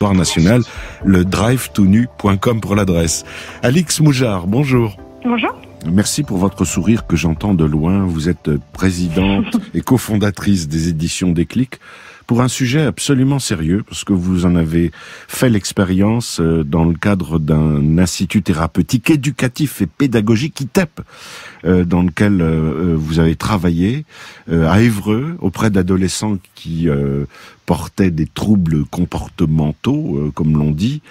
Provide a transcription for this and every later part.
territoire national, le drive2nu.com pour l'adresse. Alix Moujard, bonjour. Bonjour. Merci pour votre sourire que j'entends de loin. Vous êtes présidente et cofondatrice des éditions Déclic pour un sujet absolument sérieux, parce que vous en avez fait l'expérience dans le cadre d'un institut thérapeutique, éducatif et pédagogique, ITEP, dans lequel vous avez travaillé à Évreux auprès d'adolescents qui portaient des troubles comportementaux, comme l'on dit.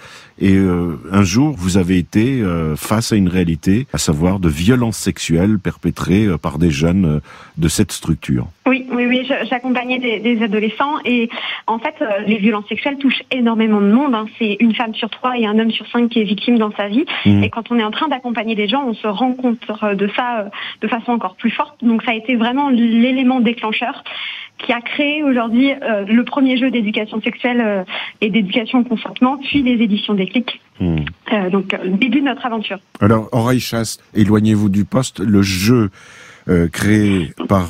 Et un jour, vous avez été face à une réalité, à savoir de violences sexuelles perpétrées par des jeunes de cette structure. Oui, j'accompagnais des adolescents et en fait, les violences sexuelles touchent énormément de monde. C'est une femme sur 3 et un homme sur 5 qui est victime dans sa vie. Et quand on est en train d'accompagner des gens, on se rend compte de ça de façon encore plus forte. Donc ça a été vraiment l'élément déclencheur qui a créé aujourd'hui le premier jeu d'éducation sexuelle et d'éducation au consentement, puis les éditions Déclic. Donc le début de notre aventure. Alors, Oreille Chaste, éloignez-vous du poste. Le jeu créé par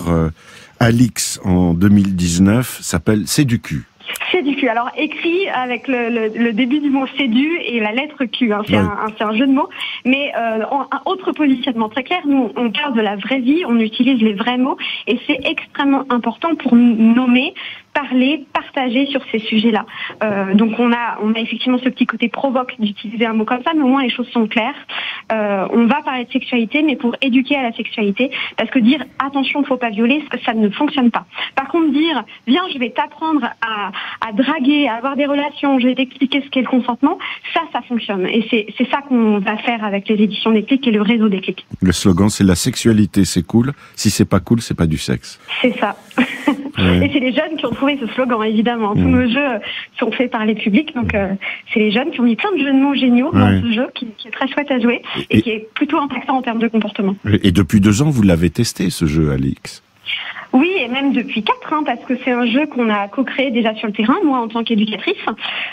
Alix en 2019 s'appelle C'est du cul. C'est du cul. Alors écrit avec le début du mot sédu et la lettre Q. C'est un jeu de mots. Mais un autre positionnement très clair. Nous, on parle de la vraie vie, on utilise les vrais mots et c'est extrêmement important pour nommer, parler, partager sur ces sujets-là. Donc on a effectivement ce petit côté provoque d'utiliser un mot comme ça, mais au moins les choses sont claires. On va parler de sexualité, mais pour éduquer à la sexualité, parce que dire attention, faut pas violer, ça ne fonctionne pas. Par contre, dire viens, je vais t'apprendre à draguer, à avoir des relations, je vais t'expliquer ce qu'est le consentement, ça fonctionne. Et c'est ça qu'on va faire avec les éditions Déclic et le réseau Déclic. Le slogan, c'est la sexualité, c'est cool. Si c'est pas cool, c'est pas du sexe. C'est ça. Et c'est les jeunes qui ont trouvé ce slogan, évidemment. Tous nos jeux sont faits par les publics, donc c'est les jeunes qui ont mis plein de jeux de mots géniaux dans ce jeu qui est très chouette à jouer et qui est plutôt impactant en termes de comportement. Et depuis 2 ans, vous l'avez testé, ce jeu, Alix? Oui, et même depuis 4, parce que c'est un jeu qu'on a co-créé déjà sur le terrain, moi en tant qu'éducatrice,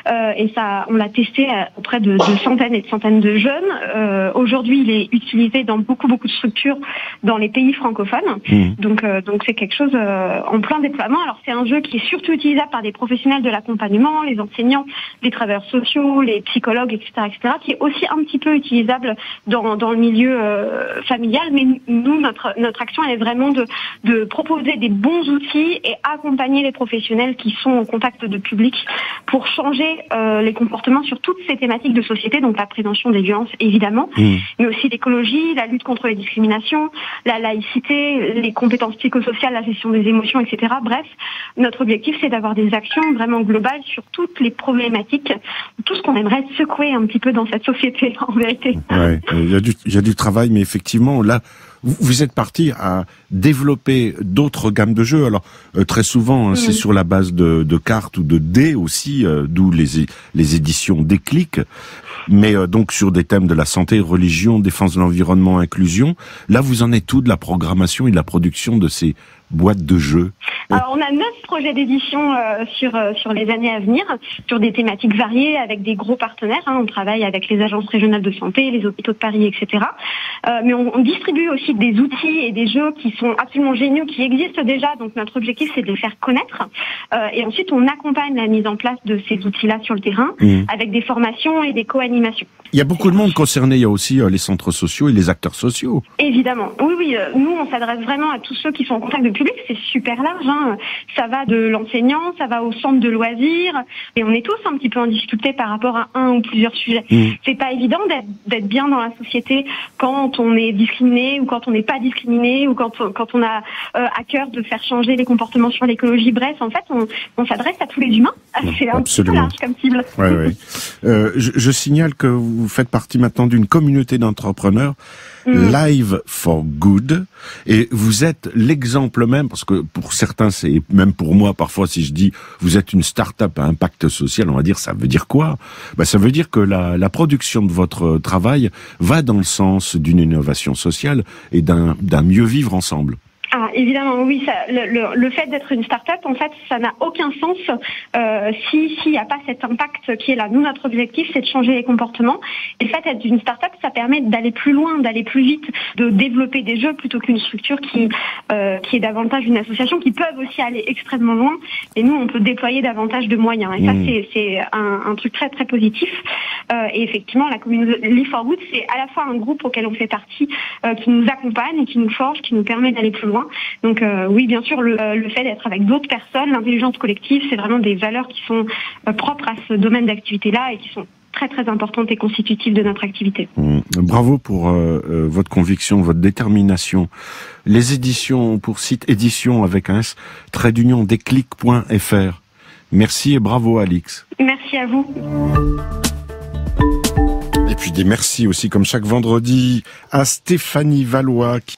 et ça, on l'a testé auprès de centaines et de centaines de jeunes. Aujourd'hui, il est utilisé dans beaucoup de structures dans les pays francophones, donc c'est quelque chose en plein déploiement. Alors c'est un jeu qui est surtout utilisable par des professionnels de l'accompagnement, les enseignants, les travailleurs sociaux, les psychologues, etc., qui est aussi un petit peu utilisable dans le milieu familial. Mais nous, notre action, elle est vraiment de proposer des bons outils et accompagner les professionnels qui sont en contact de public pour changer les comportements sur toutes ces thématiques de société, donc la prévention des violences évidemment, mais aussi l'écologie, la lutte contre les discriminations, la laïcité, les compétences psychosociales, la gestion des émotions, etc. Bref, notre objectif c'est d'avoir des actions vraiment globales sur toutes les problématiques, tout ce qu'on aimerait secouer un petit peu dans cette société en vérité. Ouais, il y a du travail, mais effectivement là, vous êtes parti à développer d'autres gammes de jeux. Alors très souvent, c'est sur la base de cartes ou de dés aussi, d'où les éditions Déclic. Mais donc sur des thèmes de la santé, religion, défense de l'environnement, inclusion. Là, vous en êtes où de la programmation et de la production de ces boîtes de jeux? Alors, on a 9 projets d'édition sur les années à venir, sur des thématiques variées, avec des gros partenaires. On travaille avec les agences régionales de santé, les hôpitaux de Paris, etc. Mais on distribue aussi des outils et des jeux qui sont absolument géniaux, qui existent déjà. Donc, notre objectif, c'est de les faire connaître. Et ensuite, on accompagne la mise en place de ces outils-là sur le terrain, avec des formations et des co-animations. Il y a beaucoup de monde concerné. Il y a aussi les centres sociaux et les acteurs sociaux. Évidemment. Oui. Nous, on s'adresse vraiment à tous ceux qui sont en contact de public. C'est super large. Ça va de l'enseignant, ça va au centre de loisirs. Et on est tous un petit peu en difficulté par rapport à un ou plusieurs sujets. C'est pas évident d'être bien dans la société quand on est discriminé ou quand on n'est pas discriminé ou quand on a à cœur de faire changer les comportements sur l'écologie. Bref, en fait, on s'adresse à tous les humains. C'est un petit peu large comme cible. Ouais. Je signale que vous faites partie maintenant d'une communauté d'entrepreneurs Live for Good, et vous êtes l'exemple même, parce que pour certains, c'est même pour moi parfois, si je dis vous êtes une start-up à impact social, on va dire ça veut dire quoi? Ça veut dire que la production de votre travail va dans le sens d'une innovation sociale et d'un mieux vivre ensemble. Évidemment, oui. Le fait d'être une start-up, en fait, ça n'a aucun sens s'il n'y a pas cet impact qui est là. Nous, notre objectif, c'est de changer les comportements. Et le fait d'être une start-up, ça permet d'aller plus loin, d'aller plus vite, de développer des jeux plutôt qu'une structure qui est davantage une association, qui peuvent aussi aller extrêmement loin. Et nous, on peut déployer davantage de moyens. Et ça, c'est un truc très, très positif. Et effectivement, la communauté Live4Good, c'est à la fois un groupe auquel on fait partie, qui nous accompagne, qui nous forge, qui nous permet d'aller plus loin. Donc oui, bien sûr, le fait d'être avec d'autres personnes, l'intelligence collective, c'est vraiment des valeurs qui sont propres à ce domaine d'activité-là et qui sont très très importantes et constitutives de notre activité. Bravo pour votre conviction, votre détermination. Les éditions pour site édition avec un S, _déclic.fr. Merci et bravo Alix. Merci à vous. Et puis des merci aussi comme chaque vendredi à Stéphanie Valois qui